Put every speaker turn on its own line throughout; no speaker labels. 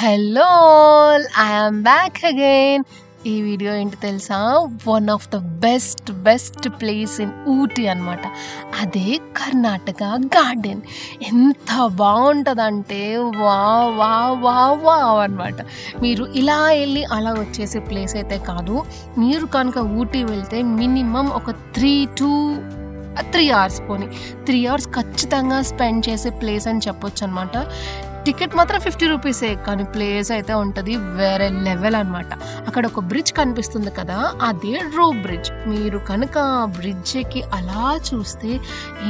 Hello! I am back again. ఈ video ఏంటి తెలుసా? One of the best place in Ooty అనమాట. అదే కర్ణాటక గార్డెన్. ఎంత బాగుంటుందంటే వావ్ వావ్ వావ్ వావ్ అనమాట. మీరు ఇలా వెళ్ళి అలా వచ్చేసే ప్లేస్ అయితే కాదు. మీరు కనుక ఊటీ వెళ్తే మినిమం ఒక 3 అవర్స్ పోనీ 3 అవర్స్ ఖచ్చితంగా స్పెండ్ చేసే ప్లేస్ అని చెప్పొచ్చు అనమాట. టికెట్ మాత్రం 50 రూపీసే, కానీ ప్లేస్ అయితే ఉంటుంది వేరే లెవెల్ అనమాట. అక్కడ ఒక బ్రిడ్జ్ కనిపిస్తుంది కదా, అదే రోప్ బ్రిడ్జ్. మీరు కనుక బ్రిడ్జ్కి అలా చూస్తే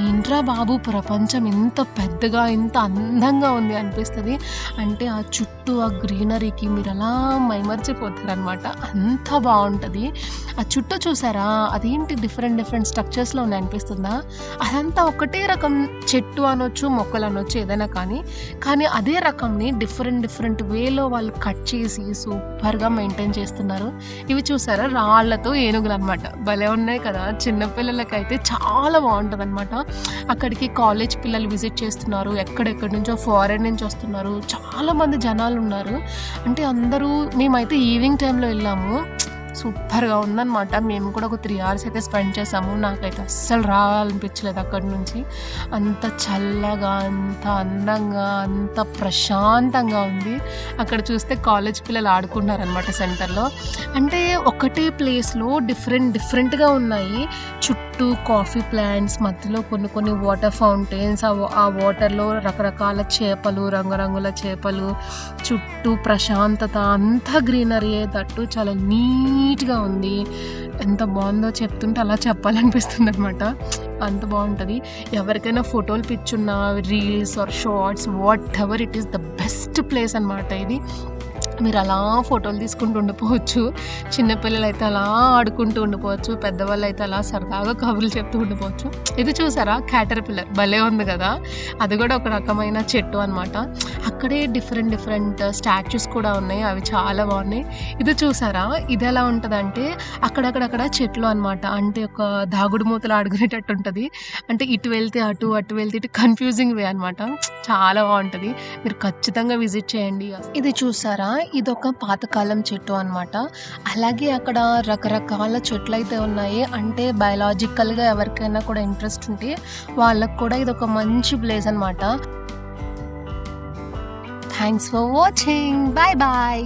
ఏంట్రా బాబు ప్రపంచం ఇంత పెద్దగా ఇంత అందంగా ఉంది అనిపిస్తుంది. అంటే ఆ చుట్టూ ఆ గ్రీనరీకి మీరు అలా మైమర్చిపోతారనమాట. అంత బాగుంటుంది. ఆ చుట్టూ చూసారా, అదేంటి డిఫరెంట్ స్ట్రక్చర్స్లో ఉన్నాయి అనిపిస్తుందా? అదంతా ఒకటే రకం చెట్టు అనొచ్చు, మొక్కలు అనొచ్చు, ఏదైనా కానీ అదే రకంని డిఫరెంట్ వేలో వాళ్ళు కట్ చేసి సూపర్గా మెయింటైన్ చేస్తున్నారు. ఇవి చూసారా, రాళ్లతో ఏనుగులు అనమాట. భలే ఉన్నాయి కదా. చిన్నపిల్లలకైతే చాలా బాగుంటుంది అనమాట. అక్కడికి కాలేజ్ పిల్లలు విజిట్ చేస్తున్నారు, ఎక్కడెక్కడి నుంచో ఫారెన్ నుంచి వస్తున్నారు, చాలామంది జనాలు ఉన్నారు. అంటే అందరూ, మేమైతే ఈవినింగ్ టైంలో వెళ్ళాము. సూపర్గా ఉందన్నమాట. మేము కూడా ఒక 3 అవర్స్ అయితే స్పెండ్ చేసాము. నాకైతే అస్సలు రావాలనిపించలేదు అక్కడి నుంచి. అంత చల్లగా, అంత అందంగా, అంత ప్రశాంతంగా ఉంది. అక్కడ చూస్తే కాలేజ్ పిల్లలు ఆడుకుంటున్నారనమాట సెంటర్లో. అంటే ఒకటే ప్లేస్లో డిఫరెంట్గా ఉన్నాయి. చుట్టూ కాఫీ ప్లాంట్స్, మధ్యలో కొన్ని వాటర్ ఫౌంటైన్స్, ఆ వాటర్లో రకరకాల చేపలు, రంగురంగుల చేపలు, చుట్టూ ప్రశాంతత, అంతా గ్రీనరీ, దట్టు చాలా నీట్గా ఉంది. ఎంత బాగుందో చెప్తుంటే అలా చెప్పాలనిపిస్తుంది అనమాట. అంత బాగుంటుంది. ఎవరికైనా ఫోటోలు పిచ్చున్నా, reels or shorts, whatever it is, the best place అనమాట ఇది. మీరు అలా ఫోటోలు తీసుకుంటూ ఉండిపోవచ్చు. చిన్నపిల్లలు అయితే అలా ఆడుకుంటూ ఉండిపోవచ్చు, పెద్దవాళ్ళు అయితే అలా సరదాగా కబుర్లు చెప్తూ ఉండిపోవచ్చు. ఇది చూసారా, క్యాటర్పిల్లర్ భలే ఉంది కదా. అది కూడా ఒక రకమైన చెట్టు అనమాట. అక్కడే డిఫరెంట్ స్టాచ్యూస్ కూడా ఉన్నాయి, అవి చాలా బాగున్నాయి. ఇది చూసారా, ఇది ఎలా ఉంటుందంటే అక్కడక్కడ చెట్లు అనమాట. అంటే ఒక దాగుడు మూతలు ఆడుకునేటట్టు ఉంటుంది. అంటే ఇటు వెళ్తే అటు వెళ్తే ఇటు, కన్ఫ్యూజింగ్ వే అనమాట. చాలా బాగుంటుంది. మీరు ఖచ్చితంగా విజిట్ చేయండి. ఇది చూసారా, ఇదొక పాతకాలం చెట్టు అనమాట. అలాగే అక్కడ రకరకాల చెట్లు అయితే ఉన్నాయి. అంటే బయాలజికల్గా ఎవరికైనా కూడా ఇంట్రెస్ట్ ఉంటే వాళ్ళకు కూడా ఇది ఒక మంచి ప్లేస్ అనమాట. Thanks for watching. Bye bye.